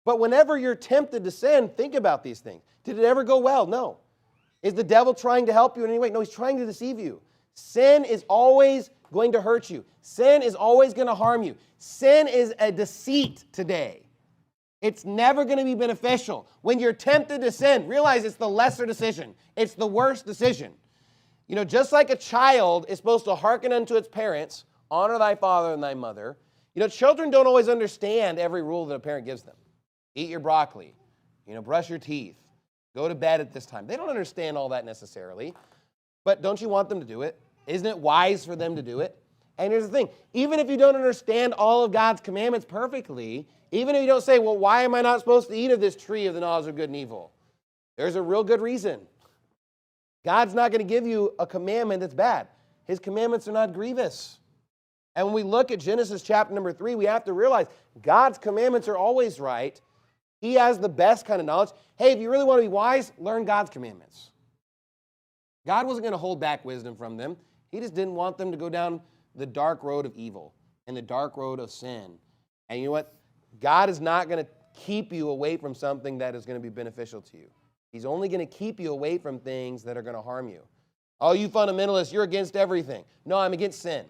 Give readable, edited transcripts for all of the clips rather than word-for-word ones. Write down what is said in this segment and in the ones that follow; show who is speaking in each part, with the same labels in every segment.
Speaker 1: But whenever you're tempted to sin, think about these things. Did it ever go well? No. Is the devil trying to help you in any way? No, he's trying to deceive you. Sin is always going to hurt you. Sin is always going to harm you. Sin is a deceit today. It's never going to be beneficial. When you're tempted to sin, realize it's the lesser decision. It's the worst decision. You know, just like a child is supposed to hearken unto its parents, honor thy father and thy mother. You know, children don't always understand every rule that a parent gives them. Eat your broccoli. You know, brush your teeth. Go to bed at this time. They don't understand all that necessarily. But don't you want them to do it? Isn't it wise for them to do it? And here's the thing. Even if you don't understand all of God's commandments perfectly, even if you don't say, well, why am I not supposed to eat of this tree of the knowledge of good and evil? There's a real good reason. God's not going to give you a commandment that's bad. His commandments are not grievous. And when we look at Genesis chapter number 3, we have to realize God's commandments are always right. He has the best kind of knowledge. Hey, if you really want to be wise, learn God's commandments. God wasn't going to hold back wisdom from them. He just didn't want them to go down the dark road of evil and the dark road of sin. And you know what? God is not going to keep you away from something that is going to be beneficial to you. He's only going to keep you away from things that are going to harm you. Oh, you fundamentalists, you're against everything. No, I'm against sin.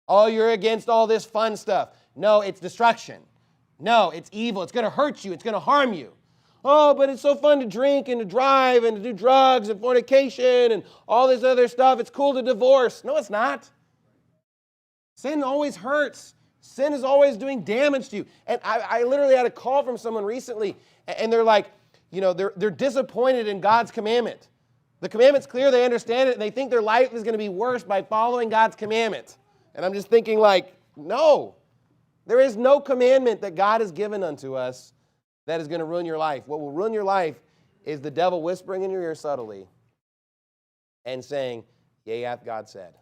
Speaker 1: Oh, you're against all this fun stuff. No, it's destruction. No, it's evil. It's going to hurt you. It's going to harm you. Oh, but it's so fun to drink and to drive and to do drugs and fornication and all this other stuff. It's cool to divorce. No, it's not. Sin always hurts. Sin is always doing damage to you. And I literally had a call from someone recently, and they're like, you know, they're disappointed in God's commandment. The commandment's clear, they understand it, and they think their life is going to be worse by following God's commandment. And I'm just thinking like, no. There is no commandment that God has given unto us that is going to ruin your life. What will ruin your life is the devil whispering in your ear subtly and saying, yea, hath God said.